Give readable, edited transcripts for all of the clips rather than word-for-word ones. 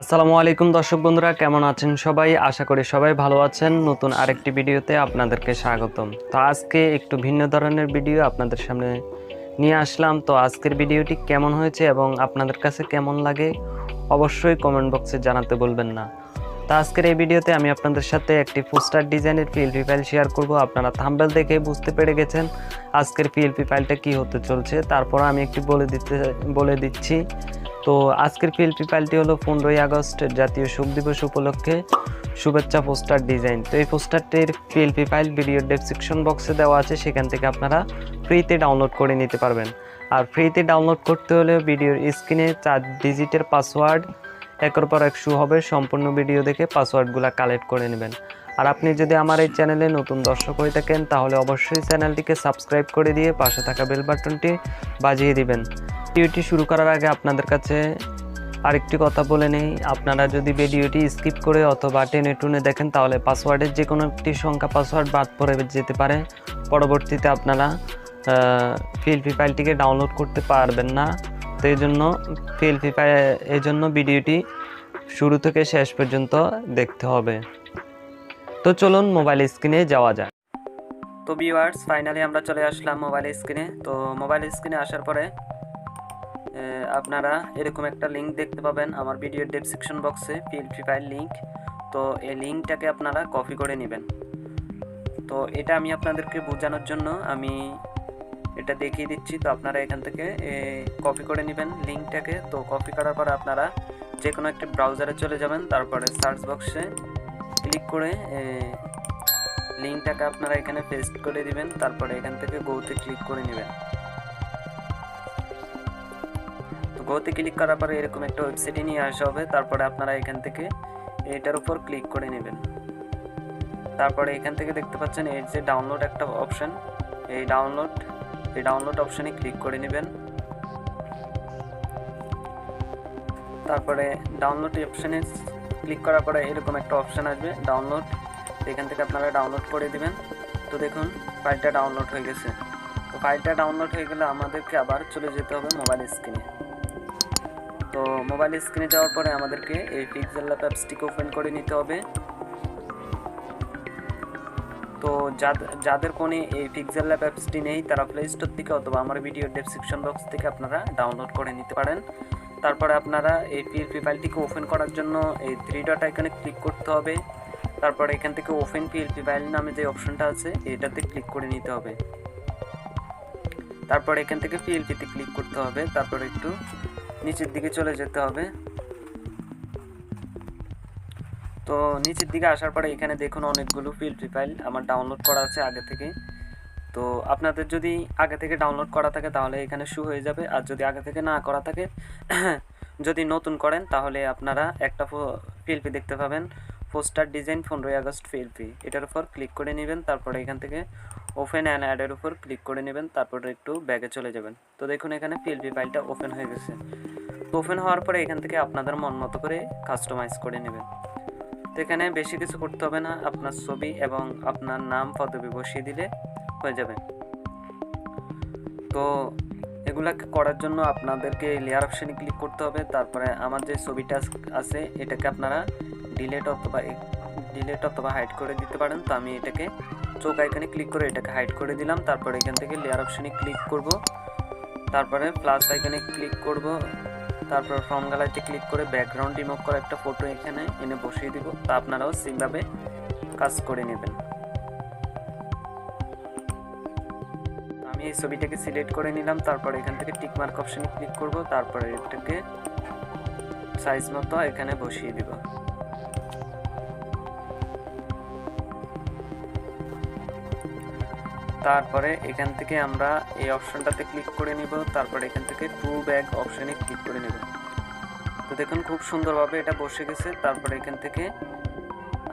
আসসালামু আলাইকুম দর্শক বন্ধুরা, কেমন আছেন সবাই? আশা করি সবাই ভালো আছেন। নতুন আরেকটি ভিডিওতে আপনাদেরকে স্বাগতম। তো আজকে একটু ভিন্ন ধরনের ভিডিও আপনাদের সামনে নিয়ে আসলাম। তো আজকের ভিডিওটি কেমন হয়েছে এবং আপনাদের কাছে কেমন লাগে অবশ্যই কমেন্ট বক্সে জানাতে বলবেন না। তো আজকের এই ভিডিওতে আমি আপনাদের সাথে একটি পোস্টার ডিজাইনের পিএলপি ফাইল শেয়ার করব। আপনারা থাম্বনেল দেখে বুঝতে পেরে গেছেন আজকের পিএলপি ফাইলটা কি হতে চলছে। তারপর আমি একটু বলে দিচ্ছি। তো আজকের পিএলপি ফাইলটি হলো 15ই আগস্ট জাতীয় শোক দিবস উপলক্ষে শুভেচ্ছা পোস্টার ডিজাইন। তো এই পোস্টারটির পিএলপি ফাইল ভিডিও ডেসক্রিপশন বক্সে দেওয়া আছে, সেখান থেকে আপনারা ফ্রিতে ডাউনলোড করে নিতে পারবেন। আর ফ্রিতে ডাউনলোড করতে হলে ভিডিওর স্ক্রিনে 4 ডিজিটের পাসওয়ার্ড একের পর এক শো হবে। সম্পূর্ণ ভিডিও দেখে পাসওয়ার্ডগুলো কালেক্ট করে নেবেন। আর আপনি যদি আমার এই চ্যানেলে নতুন দর্শক হয়ে থাকেন তাহলে অবশ্যই চ্যানেলটিকে সাবস্ক্রাইব করে দিয়ে পাশে থাকা বেল বাটনটি বাজিয়ে দিবেন। ভিডিওটি শুরু করার আগে আপনাদের কাছে আরেকটি কথা বলে নেই, আপনারা যদি ভিডিওটি স্কিপ করে অথবা টেনে টুনে দেখেন তাহলে পাসওয়ার্ডের যে কোনো একটি সংখ্যা পাসওয়ার্ড বাদ পড়ে যেতে পারে। পরবর্তীতে আপনারা পিএলপি ফাইলটিকে ডাউনলোড করতে পারবেন না। তো এই জন্য ভিডিওটি শুরু থেকে শেষ পর্যন্ত দেখতে হবে। তো চলুন মোবাইল স্ক্রিনে যাওয়া যাক। তো ভিউয়ার্স, ফাইনালি আমরা চলে আসলাম মোবাইল স্ক্রিনে। তো মোবাইল স্ক্রিনে আসার পরে আপনারা এরকম একটা লিঙ্ক দেখতে পাবেন আমার ভিডিওর ডেসক্রিপশন বক্সে, পিএলপি ফাইল লিঙ্ক। তো এই লিঙ্কটাকে আপনারা কপি করে নেবেন। তো এটা আমি আপনাদেরকে বোঝানোর জন্য আমি এটা দেখিয়ে দিচ্ছি। তো আপনারা এখান থেকে কপি করে নেবেন লিঙ্কটাকে। তো কপি করার পর আপনারা যে কোনো একটি ব্রাউজারে চলে যাবেন, তারপরে সার্চ বক্সে ক্লিক করে লিঙ্কটাকে আপনারা এখানে পেস্ট করে দিবেন। তারপরে এখান থেকে গোতে ক্লিক করে নেবেন। তো গোতে ক্লিক করার পরে এরকম একটা ওয়েবসাইটে নিয়ে আসা হবে। তারপরে আপনারা এখান থেকে এটার উপর ক্লিক করে নেবেন। তারপরে এখান থেকে দেখতে পাচ্ছেন এর যে ডাউনলোড একটা অপশন, এই ডাউনলোড অপশনে ক্লিক করে নেবেন। তারপরে ডাউনলোড অপশনে ক্লিক করার পরে এরকম একটা অপশন আসবে ডাউনলোড। এখান থেকে আপনারা ডাউনলোড করে দিবেন। তো দেখুন ফাইলটা ডাউনলোড হয়ে গেছে। তো ফাইলটা ডাউনলোড হয়ে গেলে আমাদেরকে আবার চলে যেতে হবে মোবাইল স্ক্রিনে। তো মোবাইল স্ক্রিনে যাওয়ার পরে আমাদেরকে এই পিক্সেলল্যাব অ্যাপসটিকে ওপেন করে নিতে হবে। তো যাদের ফোনে এই পিক্সেলল্যাব অ্যাপসটি নেই তারা প্লে স্টোর থেকে অথবা আমার ভিডিও ডেসক্রিপশন বক্স থেকে আপনারা ডাউনলোড করে নিতে পারেন। তারপরে আপনারা এই পিএলপি ফাইলটিকে ওপেন করার জন্য এই 3 ডট আইকনে ক্লিক করতে হবে। তারপরে এখান থেকে ওপেন পিএলপি ফাইল নামে যে অপশনটা আছে এটাতে ক্লিক করে নিতে হবে। তারপরে এখান থেকে পিএলপিতে ক্লিক করতে হবে। তারপরে একটু নিচের দিকে চলে যেতে হবে। তো নিচের দিকে আসার পরে এখানে দেখুন অনেকগুলো পিএলপি ফাইল আমার ডাউনলোড করা আছে আগে থেকে। তো আপনাদের যদি আগে থেকে ডাউনলোড করা থাকে তাহলে এখানে শো হয়ে যাবে। আর যদি আগে থেকে না করা থাকে, যদি নতুন করেন তাহলে আপনারা একটা পিএলপি দেখতে পাবেন, পোস্টার ডিজাইন 15ই আগস্ট পিএলপি। এটার উপর ক্লিক করে নেবেন। তারপরে এখান থেকে ওপেন অ্যান্ড অ্যাডের উপর ক্লিক করে নেবেন। তারপরে একটু ব্যাগে চলে যাবেন। তো দেখুন এখানে পিএলপি ফাইলটা ওপেন হয়ে গেছে। তো ওপেন হওয়ার পরে এখান থেকে আপনাদের মন মতো করে কাস্টমাইজ করে নেবেন। তো এখানে বেশি কিছু করতে হবে না, আপনার ছবি এবং আপনার নাম পদবি বসিয়ে দিলে হয়ে যাবে। তো এগুলাকে করার জন্য আপনাদেরকে লেয়ার অপশানে ক্লিক করতে হবে। তারপরে আমার যে ছবিটা আছে এটাকে আপনারা ডিলেট অথবা হাইড করে দিতে পারেন। তো আমি এটাকে চোখ আইকনে ক্লিক করে এটাকে হাইড করে দিলাম। তারপরে এখান থেকে লেয়ার অপশানে ক্লিক করব। তারপরে প্লাস আইকনে ক্লিক করব। তারপর ফ্রম গ্যালারিতে ক্লিক করে ব্যাকগ্রাউন্ড রিমুভ করা একটা ফটো এখানে এনে বসিয়ে দিব। তা আপনারাও সেমভাবে কাজ করে নেবেন। আমি এই ছবিটাকে সিলেক্ট করে নিলাম। তারপর এখান থেকে টিক মার্ক অপশনে ক্লিক করব। তারপরে এটাকে সাইজ মতো এখানে বসিয়ে দিব। তারপরে এখান থেকে আমরা এই অপশনটাতে ক্লিক করে নিব। তারপরে এখান থেকে টু ব্যাক অপশনে ক্লিক করে নেব। তো দেখুন খুব সুন্দরভাবে এটা বসে গেছে। তারপরে এখান থেকে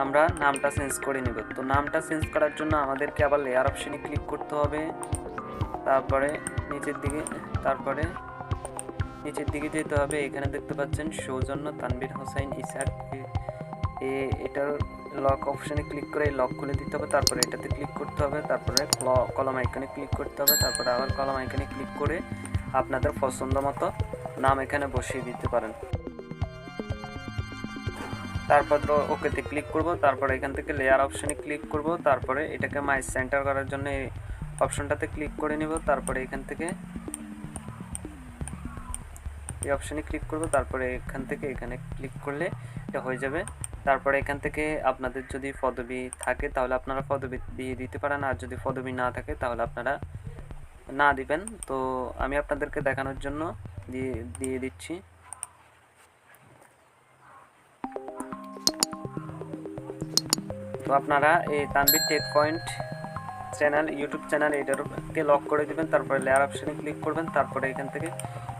আমরা নামটা চেঞ্জ করে নেব। তো নামটা চেঞ্জ করার জন্য আমাদেরকে আবার লেয়ার অপশনে ক্লিক করতে হবে। তারপরে নিচের দিকে যেতে হবে। এখানে দেখতে পাচ্ছেন সৌজন্য তানভীর হোসেন ইসার, এটার লক অপশনে ক্লিক করে লক খুলে দিতে হবে। তারপরে এটাতে ক্লিক করতে হবে। তারপরে কলম আইকনে ক্লিক করতে হবে। তারপরে আবার কলম আইকনে ক্লিক করে আপনাদের পছন্দ মতো নাম এখানে বসিয়ে দিতে পারেন। তারপর ওকেতে ক্লিক করব। তারপর এখান থেকে লেয়ার অপশানে ক্লিক করব। তারপরে এটাকে মাই সেন্টার করার জন্য এই অপশনটাতে ক্লিক করে নিব। তারপরে এখান থেকে এই অপশানে ক্লিক করব। তারপরে এখান থেকে এখানে ক্লিক করলে এটা হয়ে যাবে। তারপরে এখান থেকে আপনাদের যদি পদবি থাকে তাহলে আপনারা পদবি দিয়ে দিতে পারেন, আর যদি পদবি না থাকে তাহলে আপনারা না দিবেন। তো আমি আপনাদেরকে দেখানোর জন্য দিয়ে দিচ্ছি। তো আপনারা এই Tanvir tech point channel YouTube channel এটাকে লক করে দিবেন। তারপরে লেয়ার অপশানে ক্লিক করবেন। তারপরে এখান থেকে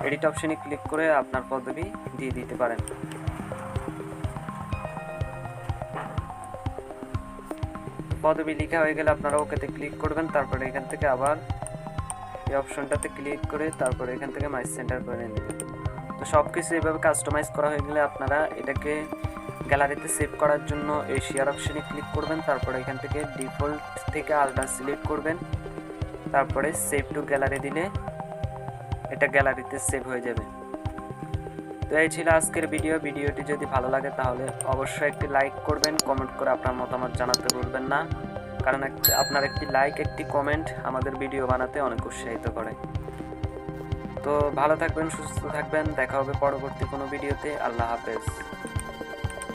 এডিট অপশানে ক্লিক করে আপনার পদবি দিয়ে দিতে পারেন। পদবি লেখা হয়ে গেলে আপনারা ওকেতে ক্লিক করবেন। তারপরে এখান থেকে আবার এই অপশনটাতে ক্লিক করে তারপরে এখান থেকে মাই সেন্টার করে নেবেন। তো সব কিছু এইভাবে কাস্টমাইজ করা হয়ে গেলে আপনারা এটাকে গ্যালারিতে সেভ করার জন্য এই শেয়ার অপশানে ক্লিক করবেন। তারপরে এখান থেকে ডিফল্ট থেকে আলাদা সিলেক্ট করবেন। তারপরে সেভ টু গ্যালারি দিলে এটা গ্যালারিতে সেভ হয়ে যাবে। তো এই ছিল আজকের ভিডিওটি যদি ভালো লাগে তাহলে অবশ্যই একটি লাইক করবেন, কমেন্ট করে আপনার মতামত জানাতে ভুলবেন না, কারণ আপনার একটি লাইক একটি কমেন্ট আমাদের ভিডিও বানাতে অনেক উৎসাহিত করে। তো ভালো থাকবেন, সুস্থ থাকবেন, দেখা হবে পরবর্তী কোনো ভিডিওতে। আল্লাহ হাফেজ।